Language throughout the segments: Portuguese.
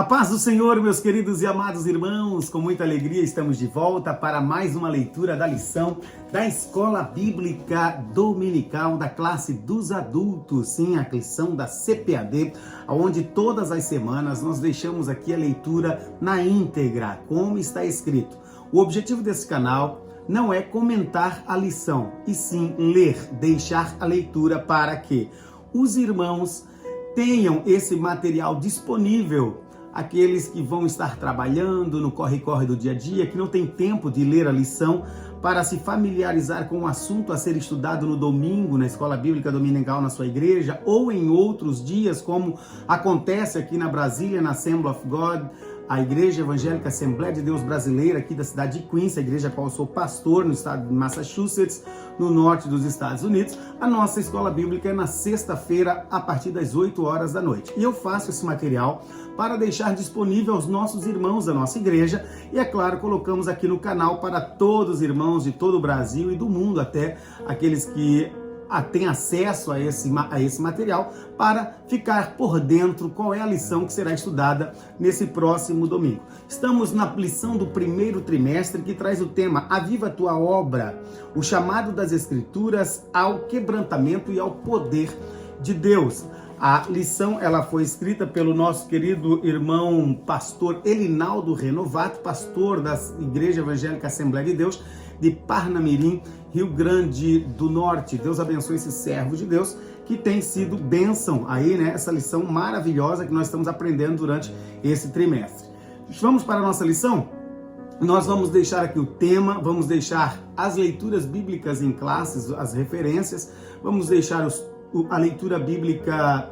paz do Senhor, meus queridos e amados irmãos, com muita alegria estamos de volta para mais uma leitura da lição da Escola Bíblica Dominical da classe dos adultos, sim, a lição da CPAD, onde todas as semanas nós deixamos aqui a leitura na íntegra, como está escrito. O objetivo desse canal não é comentar a lição, e sim ler, deixar a leitura para que os irmãos tenham esse material disponível. Aqueles que vão estar trabalhando no corre-corre do dia a dia, que não tem tempo de ler a lição para se familiarizar com o assunto a ser estudado no domingo, na Escola Bíblica Dominical na sua igreja, ou em outros dias, como acontece aqui na Brasília, na Assembly of God, a Igreja Evangélica Assembleia de Deus Brasileira, aqui da cidade de Queens, a igreja a qual eu sou pastor no estado de Massachusetts, no norte dos Estados Unidos. A nossa escola bíblica é na sexta-feira, a partir das 8 horas da noite. E eu faço esse material para deixar disponível aos nossos irmãos da nossa igreja. E é claro, colocamos aqui no canal para todos os irmãos de todo o Brasil e do mundo, até aqueles que tem acesso a esse material, para ficar por dentro qual é a lição que será estudada nesse próximo domingo. Estamos na lição do primeiro trimestre, que traz o tema Aviva a tua obra, o chamado das Escrituras ao quebrantamento e ao poder de Deus. A lição ela foi escrita pelo nosso querido irmão pastor Elinaldo Renovato, pastor da Igreja Evangélica Assembleia de Deus de Parnamirim, Rio Grande do Norte. Deus abençoe esse servo de Deus que tem sido bênção aí, né? Essa lição maravilhosa que nós estamos aprendendo durante esse trimestre. Vamos para a nossa lição? Nós vamos deixar aqui o tema, vamos deixar as leituras bíblicas em classes, as referências, vamos deixar a leitura bíblica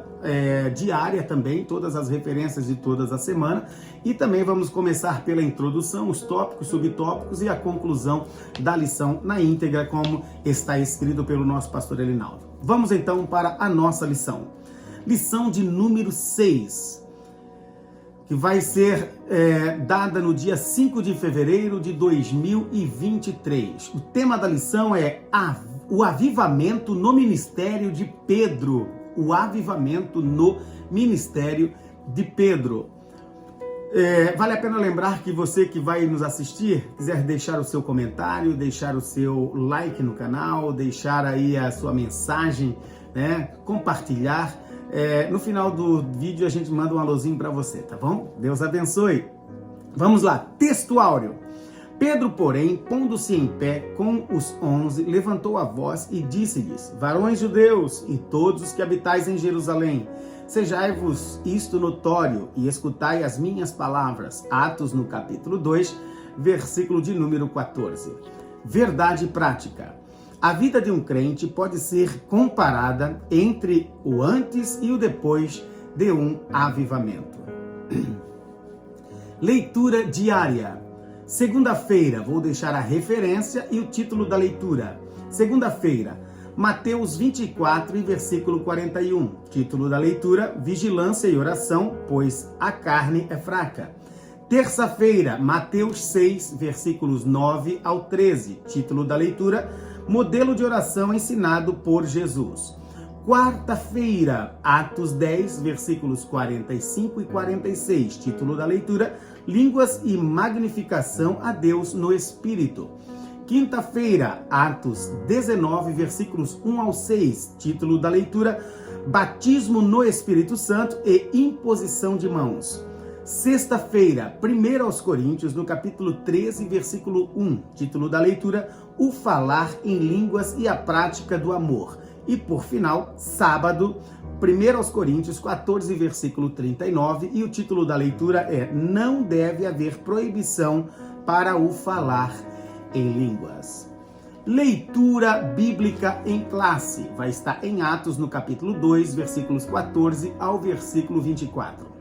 diária também, todas as referências de todas as semanas, e também vamos começar pela introdução, os tópicos, subtópicos e a conclusão da lição na íntegra, como está escrito pelo nosso pastor Elinaldo. Vamos então para a nossa lição. Lição de número 6, que vai ser dada no dia 5 de fevereiro de 2023. O tema da lição é o avivamento no ministério de Pedro. O avivamento no ministério de Pedro. Vale a pena lembrar que você que vai nos assistir, quiser deixar o seu comentário, deixar o seu like no canal, deixar aí a sua mensagem, né? Compartilhar. No final do vídeo a gente manda um alôzinho para você, tá bom? Deus abençoe. Vamos lá, texto áureo. Pedro, porém, pondo-se em pé com os 11, levantou a voz e disse-lhes: Varões judeus e todos os que habitais em Jerusalém, sejai-vos isto notório e escutai as minhas palavras. Atos no capítulo 2, versículo de número 14. Verdade prática. A vida de um crente pode ser comparada entre o antes e o depois de um avivamento. Leitura diária. Segunda-feira, vou deixar a referência e o título da leitura. Segunda-feira, Mateus 24 e versículo 41. Título da leitura, Vigilância e oração, pois a carne é fraca. Terça-feira, Mateus 6, versículos 9 ao 13. Título da leitura, Modelo de oração ensinado por Jesus. Quarta-feira, Atos 10, versículos 45 e 46. Título da leitura, Línguas e magnificação a Deus no Espírito. Quinta-feira, Atos 19, versículos 1 ao 6. Título da leitura, Batismo no Espírito Santo e imposição de mãos. Sexta-feira, 1 aos Coríntios, no capítulo 13, versículo 1. Título da leitura, O falar em línguas e a prática do amor. E por final, sábado, 1 aos Coríntios 14, versículo 39, e o título da leitura é Não deve haver proibição para o falar em línguas. Leitura bíblica em classe. Vai estar em Atos, no capítulo 2, versículos 14 ao versículo 24.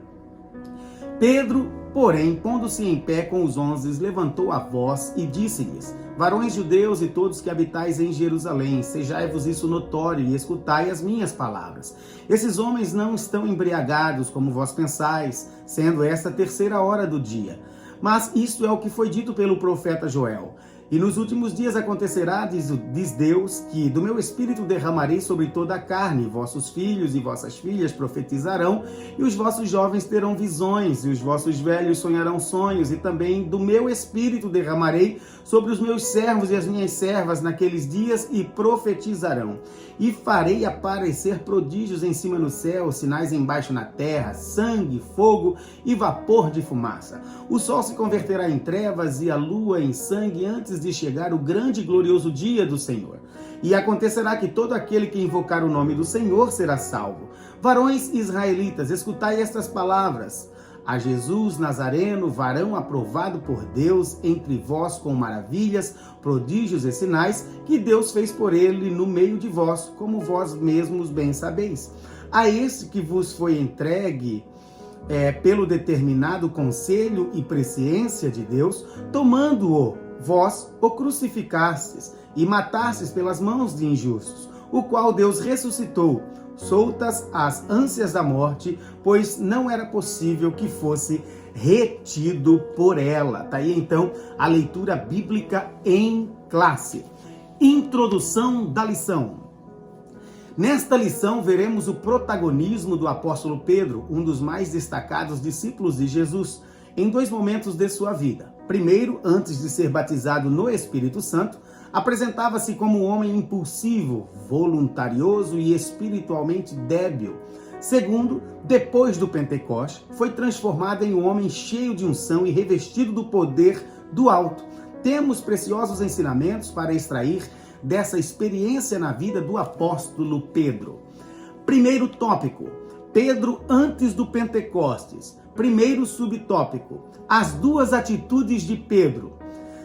Pedro, porém, pondo-se em pé com os 11, levantou a voz e disse-lhes: Varões judeus e todos que habitais em Jerusalém, sejai-vos isso notório e escutai as minhas palavras. Esses homens não estão embriagados, como vós pensais, sendo esta a terceira hora do dia. Mas isto é o que foi dito pelo profeta Joel. E nos últimos dias acontecerá, diz Deus, que do meu espírito derramarei sobre toda a carne. Vossos filhos e vossas filhas profetizarão, e os vossos jovens terão visões, e os vossos velhos sonharão sonhos. E também do meu espírito derramarei sobre os meus servos e as minhas servas naqueles dias, e profetizarão. E farei aparecer prodígios em cima no céu, sinais embaixo na terra, sangue, fogo e vapor de fumaça. O sol se converterá em trevas e a lua em sangue antes de chegar o grande e glorioso dia do Senhor. E acontecerá que todo aquele que invocar o nome do Senhor será salvo. Varões israelitas, escutai estas palavras. A Jesus Nazareno, varão aprovado por Deus entre vós com maravilhas, prodígios e sinais, que Deus fez por ele no meio de vós, como vós mesmos bem sabeis. A esse que vos foi entregue pelo determinado conselho e presciência de Deus, tomando-o, vós o crucificastes e matastes pelas mãos de injustos, o qual Deus ressuscitou, soltas as ânsias da morte, pois não era possível que fosse retido por ela. Tá aí então a leitura bíblica em classe. Introdução da lição. Nesta lição veremos o protagonismo do apóstolo Pedro, um dos mais destacados discípulos de Jesus, em dois momentos de sua vida. Primeiro, antes de ser batizado no Espírito Santo, apresentava-se como um homem impulsivo, voluntarioso e espiritualmente débil. Segundo, depois do Pentecoste, foi transformado em um homem cheio de unção e revestido do poder do alto. Temos preciosos ensinamentos para extrair dessa experiência na vida do apóstolo Pedro. Primeiro tópico, Pedro antes do Pentecostes. Primeiro subtópico, as duas atitudes de Pedro.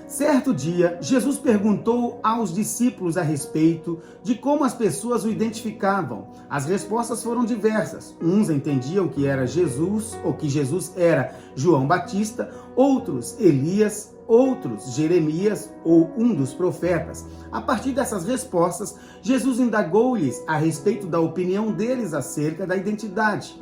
Certo dia, Jesus perguntou aos discípulos a respeito de como as pessoas o identificavam. As respostas foram diversas. Uns entendiam que era Jesus, ou que Jesus era João Batista, outros Elias, outros Jeremias ou um dos profetas. A partir dessas respostas, Jesus indagou-lhes a respeito da opinião deles acerca da identidade.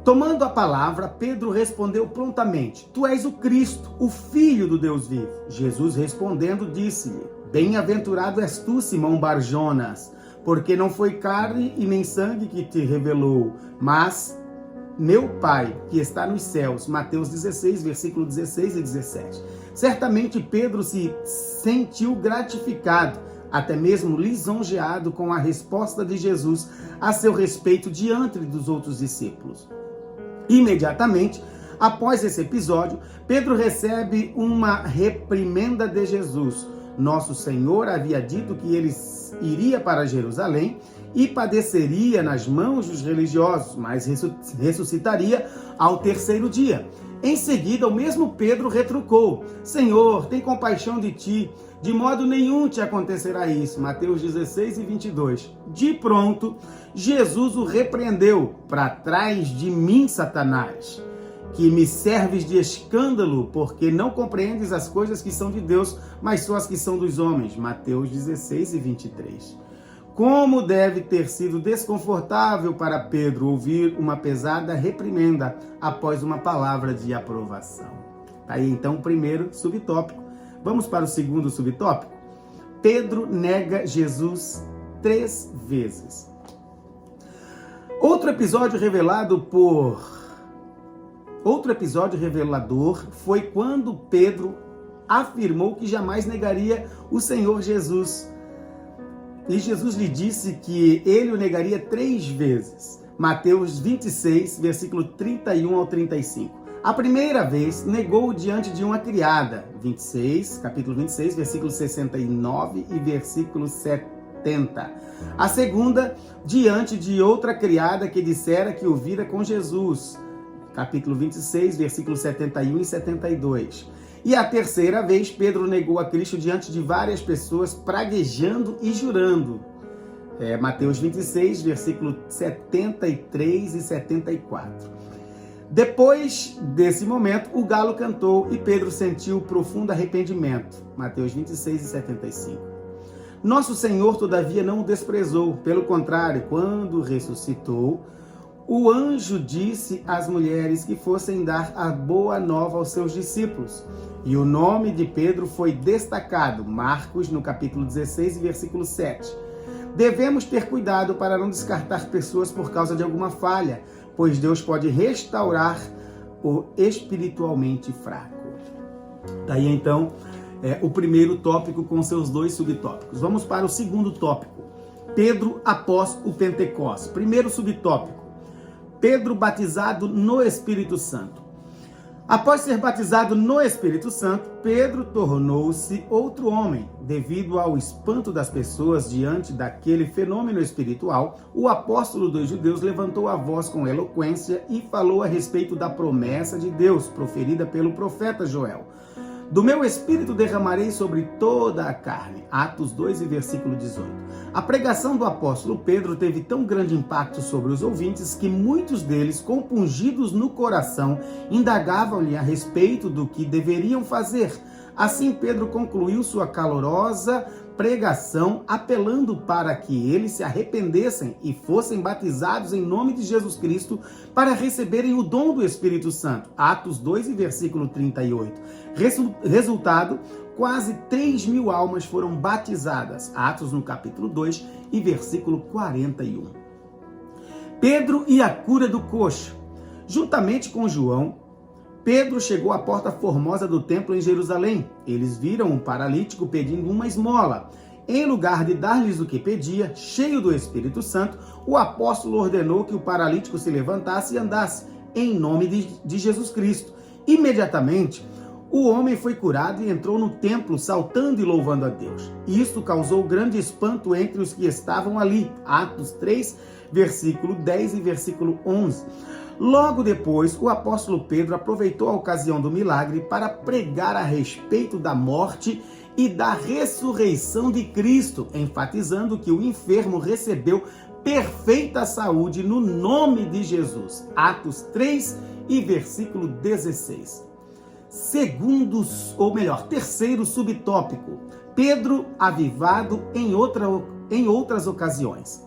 Tomando a palavra, Pedro respondeu prontamente: Tu és o Cristo, o Filho do Deus vivo. Jesus respondendo disse-lhe: Bem-aventurado és tu, Simão Barjonas, porque não foi carne e nem sangue que te revelou, mas meu Pai que está nos céus. Mateus 16, versículo 16 e 17. Certamente Pedro se sentiu gratificado, até mesmo lisonjeado com a resposta de Jesus a seu respeito diante dos outros discípulos. Imediatamente após esse episódio, Pedro recebe uma reprimenda de Jesus. Nosso Senhor havia dito que ele iria para Jerusalém e padeceria nas mãos dos religiosos, mas ressuscitaria ao terceiro dia. Em seguida, o mesmo Pedro retrucou: Senhor, tem compaixão de ti, de modo nenhum te acontecerá isso. Mateus 16 e 22. De pronto, Jesus o repreendeu: Para trás de mim, Satanás, que me serves de escândalo, porque não compreendes as coisas que são de Deus, mas só as que são dos homens. Mateus 16 e 23. Como deve ter sido desconfortável para Pedro ouvir uma pesada reprimenda após uma palavra de aprovação. Tá aí então o primeiro subtópico. Vamos para o segundo subtópico. Pedro nega Jesus 3 vezes. Outro episódio revelador foi quando Pedro afirmou que jamais negaria o Senhor Jesus. E Jesus lhe disse que ele o negaria 3 vezes. Mateus 26, versículo 31 ao 35. A primeira vez negou diante de uma criada. Capítulo 26, versículo 69 e versículo 70. A segunda, diante de outra criada que dissera que o vira com Jesus. Capítulo 26, versículo 71 e 72. E a terceira vez, Pedro negou a Cristo diante de várias pessoas, praguejando e jurando. Mateus 26, versículo 73 e 74. Depois desse momento, o galo cantou e Pedro sentiu profundo arrependimento. Mateus 26 e 75. Nosso Senhor, todavia, não o desprezou. Pelo contrário, quando ressuscitou, o anjo disse às mulheres que fossem dar a boa nova aos seus discípulos. E o nome de Pedro foi destacado, Marcos, no capítulo 16, versículo 7. Devemos ter cuidado para não descartar pessoas por causa de alguma falha, pois Deus pode restaurar o espiritualmente fraco. Daí então, o primeiro tópico com seus dois subtópicos. Vamos para o segundo tópico. Pedro após o Pentecostes. Primeiro subtópico. Pedro batizado no Espírito Santo. Após ser batizado no Espírito Santo, Pedro tornou-se outro homem. Devido ao espanto das pessoas diante daquele fenômeno espiritual, o apóstolo dos judeus levantou a voz com eloquência e falou a respeito da promessa de Deus, proferida pelo profeta Joel. Do meu espírito derramarei sobre toda a carne. Atos 2, versículo 18. A pregação do apóstolo Pedro teve tão grande impacto sobre os ouvintes que muitos deles, compungidos no coração, indagavam-lhe a respeito do que deveriam fazer. Assim, Pedro concluiu sua calorosa pregação, apelando para que eles se arrependessem e fossem batizados em nome de Jesus Cristo para receberem o dom do Espírito Santo. Atos 2, versículo 38. Resultado, quase 3.000 almas foram batizadas. Atos no capítulo 2 e versículo 41. Pedro e a cura do coxo. Juntamente com João, Pedro chegou à porta formosa do templo em Jerusalém. Eles viram um paralítico pedindo uma esmola. Em lugar de dar-lhes o que pedia, cheio do Espírito Santo, o apóstolo ordenou que o paralítico se levantasse e andasse, em nome de Jesus Cristo. Imediatamente, o homem foi curado e entrou no templo, saltando e louvando a Deus. Isto causou grande espanto entre os que estavam ali. Atos 3, versículo 10 e versículo 11. Logo depois, o apóstolo Pedro aproveitou a ocasião do milagre para pregar a respeito da morte e da ressurreição de Cristo, enfatizando que o enfermo recebeu perfeita saúde no nome de Jesus. Atos 3 e versículo 16. Terceiro subtópico. Pedro avivado em outras ocasiões.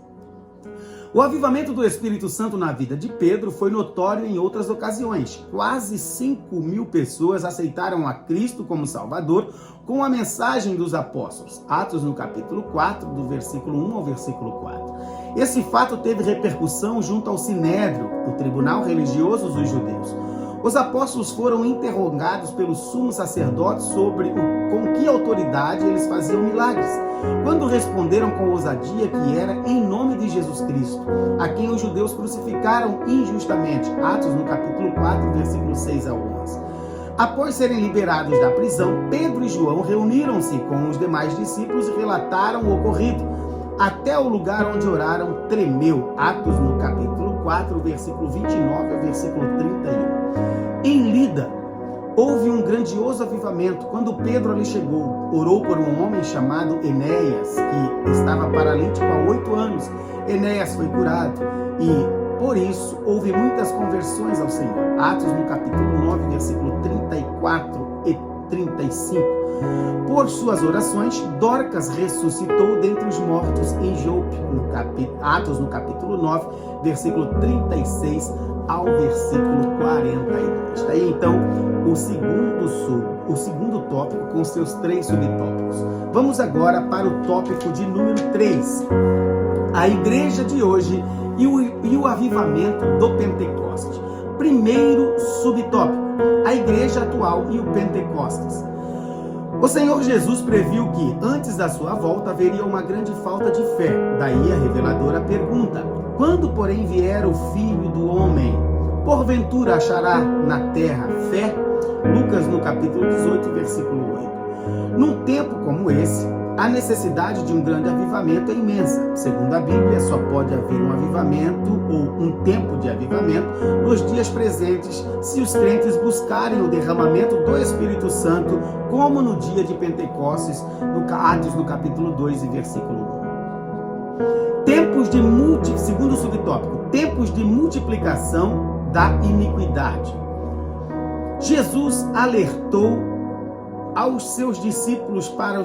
O avivamento do Espírito Santo na vida de Pedro foi notório em outras ocasiões. Quase 5.000 pessoas aceitaram a Cristo como Salvador com a mensagem dos apóstolos. Atos no capítulo 4, do versículo 1 ao versículo 4. Esse fato teve repercussão junto ao Sinédrio, o tribunal religioso dos judeus. Os apóstolos foram interrogados pelos sumos sacerdotes sobre com que autoridade eles faziam milagres. Quando responderam com ousadia que era em nome de Jesus Cristo, a quem os judeus crucificaram injustamente. Atos no capítulo 4, versículos 6 ao 11. Após serem liberados da prisão, Pedro e João reuniram-se com os demais discípulos e relataram o ocorrido. Até o lugar onde oraram tremeu. Atos no capítulo 4, versículo 29 ao versículo 31. Em Lida, houve um grandioso avivamento. Quando Pedro ali chegou, orou por um homem chamado Enéas, que estava paralítico há 8 anos. Enéas foi curado e, por isso, houve muitas conversões ao Senhor. Atos no capítulo 9, versículo 34 e 35. Por suas orações, Dorcas ressuscitou dentre os mortos em Jope. Atos no capítulo 9, versículo 36 ao versículo 42. Daí então o segundo tópico com seus 3 subtópicos. Vamos agora para o tópico de número 3. A igreja de hoje e o avivamento do Pentecostes. Primeiro subtópico, a igreja atual e o Pentecostes. O Senhor Jesus previu que, antes da sua volta, haveria uma grande falta de fé. Daí a reveladora pergunta: quando, porém, vier o Filho do Homem, porventura achará na terra fé? Lucas, no capítulo 18, versículo 8. Num tempo como esse, a necessidade de um grande avivamento é imensa. Segundo a Bíblia, só pode haver um avivamento ou um tempo de avivamento nos dias presentes se os crentes buscarem o derramamento do Espírito Santo, como no dia de Pentecostes, no Atos, no capítulo 2 e versículo 1. Segundo subtópico, tempos de multiplicação da iniquidade. Jesus alertou aos seus discípulos para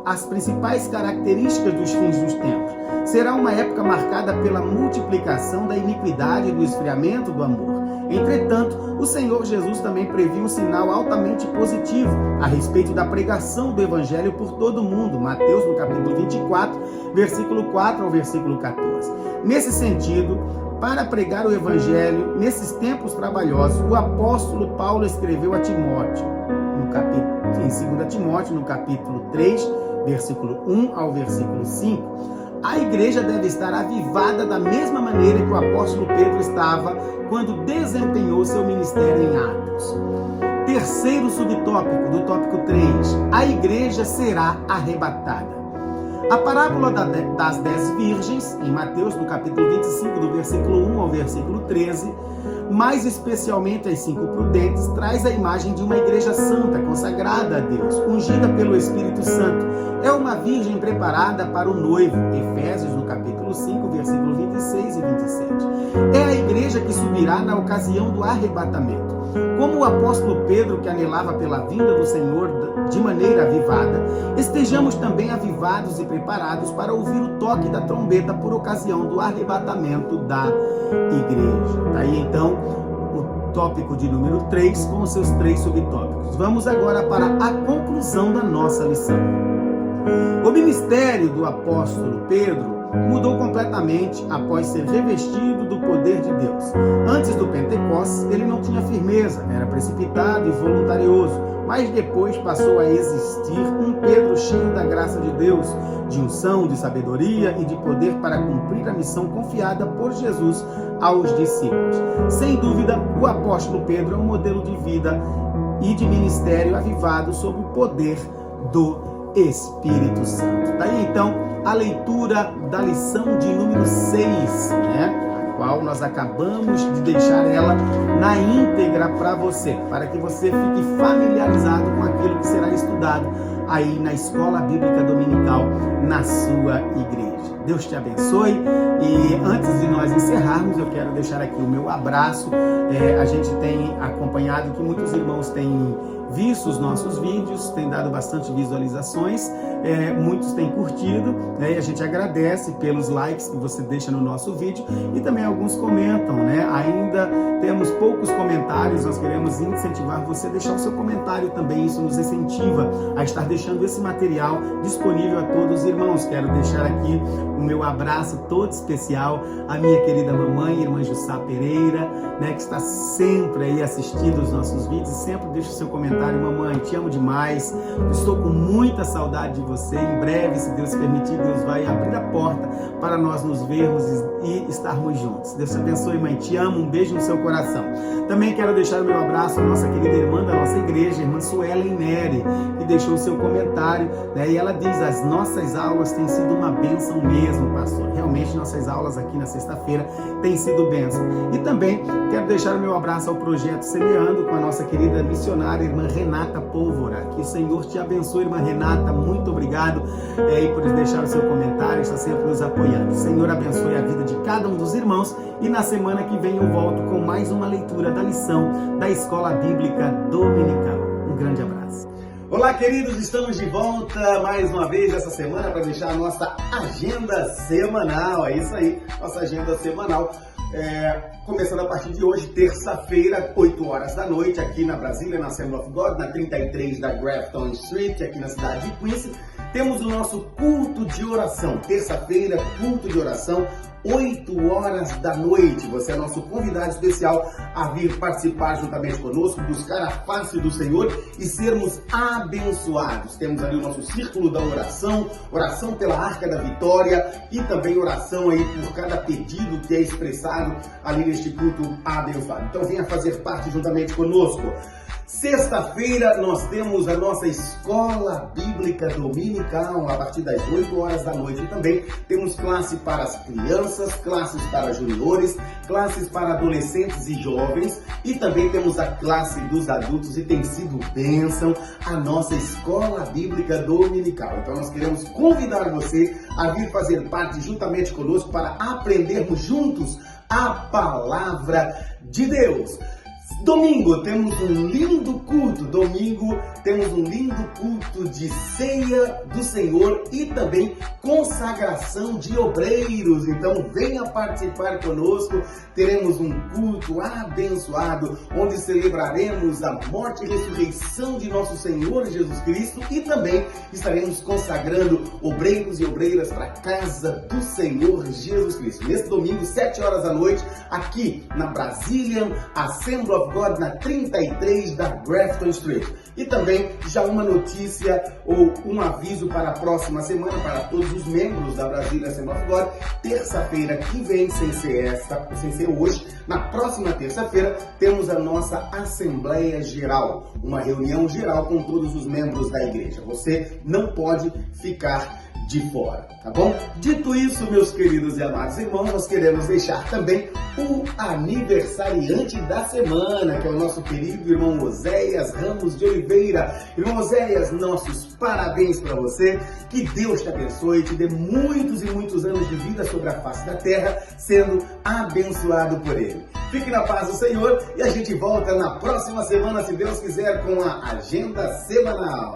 as principais características dos fins dos tempos. será uma época marcada pela multiplicação da iniquidade e do esfriamento do amor. Entretanto, o Senhor Jesus também previu um sinal altamente positivo a respeito da pregação do Evangelho por todo o mundo. Mateus, no capítulo 24, versículo 4 ao versículo 14. Nesse sentido, para pregar o Evangelho nesses tempos trabalhosos, o apóstolo Paulo escreveu a Timóteo, em 2 Timóteo, no capítulo 3, versículo 1 ao versículo 5, a igreja deve estar avivada da mesma maneira que o apóstolo Pedro estava quando desempenhou seu ministério em Atos. Terceiro subtópico, do tópico 3, a igreja será arrebatada. A parábola das 10 virgens, em Mateus, no capítulo 25, do versículo 1 ao versículo 13, mais especialmente as 5 prudentes, traz a imagem de uma igreja santa, consagrada a Deus, ungida pelo Espírito Santo. É uma virgem preparada para o noivo, Efésios, no capítulo 5, versículo 26 e 27. É a igreja que subirá na ocasião do arrebatamento. Como o apóstolo Pedro, que anelava pela vinda do Senhor de maneira avivada, estejamos também avivados e preparados para ouvir o toque da trombeta por ocasião do arrebatamento da igreja. Daí então o tópico de número 3 com os seus 3 subtópicos. Vamos agora para a conclusão da nossa lição. O ministério do apóstolo Pedro mudou completamente após ser revestido do poder de Deus. Antes do Pentecostes, ele não tinha firmeza, era precipitado e voluntarioso, mas depois passou a existir um Pedro cheio da graça de Deus, de unção, de sabedoria e de poder para cumprir a missão confiada por Jesus aos discípulos. Sem dúvida, o apóstolo Pedro é um modelo de vida e de ministério avivado sob o poder do Espírito Santo. Daí então a leitura da lição de número 6, a qual nós acabamos de deixar ela na íntegra para você, para que você fique familiarizado com aquilo que será estudado aí na Escola Bíblica Dominical na sua igreja. Deus te abençoe e antes de nós encerrarmos, eu quero deixar aqui o meu abraço. A gente tem acompanhado que muitos irmãos têm visto os nossos vídeos, tem dado bastante visualizações, muitos têm curtido, e a gente agradece pelos likes que você deixa no nosso vídeo e também alguns comentam, ainda temos poucos comentários, nós queremos incentivar você a deixar o seu comentário também, isso nos incentiva a estar deixando esse material disponível a todos os irmãos. Quero deixar aqui o meu abraço todo especial à minha querida mamãe, irmã Jussá Pereira, que está sempre aí assistindo os nossos vídeos e sempre deixa o seu comentário. Mamãe, te amo demais, estou com muita saudade de você. Em breve, se Deus permitir, Deus vai abrir a porta para nós nos vermos e estarmos juntos. Deus te abençoe, mãe, te amo, um beijo no seu coração. Também quero deixar o meu abraço à nossa querida irmã da nossa igreja, irmã Suelen Neri, que deixou o seu comentário, e ela diz: as nossas aulas têm sido uma bênção mesmo, pastor. Realmente, nossas aulas aqui na sexta-feira têm sido bênção. E também quero deixar o meu abraço ao projeto Semeando com a nossa querida missionária, irmã Renata Pólvora. Que o Senhor te abençoe, irmã Renata. Muito obrigado por deixar o seu comentário, está sempre nos apoiando. O Senhor abençoe a vida de cada um dos irmãos e na semana que vem eu volto com mais uma leitura da lição da Escola Bíblica Dominical. Um grande abraço. Olá, queridos, estamos de volta mais uma vez essa semana para deixar a nossa agenda semanal. É isso aí, nossa agenda semanal. Começando a partir de hoje, terça-feira, 8 horas da noite, aqui na Brasília, na Assembly of God, na 33 da Grafton Street, aqui na cidade de Queens. Temos o nosso culto de oração. Terça-feira, culto de oração, 8 horas da noite. Você é nosso convidado especial a vir participar juntamente conosco, buscar a face do Senhor e sermos abençoados. Temos ali o nosso círculo da oração, oração pela Arca da Vitória e também oração aí por cada pedido que é expressado ali neste culto abençoado. Então venha fazer parte juntamente conosco. Sexta-feira nós temos a nossa Escola Bíblica Dominical a partir das 8 horas da noite. E também temos classe para as crianças, classes para juniores, classes para adolescentes e jovens. E também temos a classe dos adultos e tem sido bênção a nossa Escola Bíblica Dominical. Então nós queremos convidar você a vir fazer parte juntamente conosco para aprendermos juntos a Palavra de Deus. Domingo temos um lindo culto, de ceia do Senhor e também consagração de obreiros. Então venha participar conosco, teremos um culto abençoado, onde celebraremos a morte e ressurreição de nosso Senhor Jesus Cristo e também estaremos consagrando obreiros e obreiras para a casa do Senhor Jesus Cristo. Nesse domingo, 7 horas da noite, aqui na Brazilian Assembly of God, na 33 da Grafton Street. E também já uma notícia ou um aviso para a próxima semana para todos os membros da Brazilian Assembly of God. Terça-feira que vem, sem ser hoje, na próxima terça-feira, temos a nossa Assembleia Geral, uma reunião geral com todos os membros da igreja. Você não pode ficar de fora, tá bom? Dito isso, meus queridos e amados irmãos, nós queremos deixar também o aniversariante da semana, que é o nosso querido irmão Oséias Ramos de Oliveira. Irmão Oséias, nossos parabéns para você, que Deus te abençoe, te dê muitos e muitos anos de vida sobre a face da terra, sendo abençoado por Ele. Fique na paz do Senhor e a gente volta na próxima semana, se Deus quiser, com a Agenda Semanal.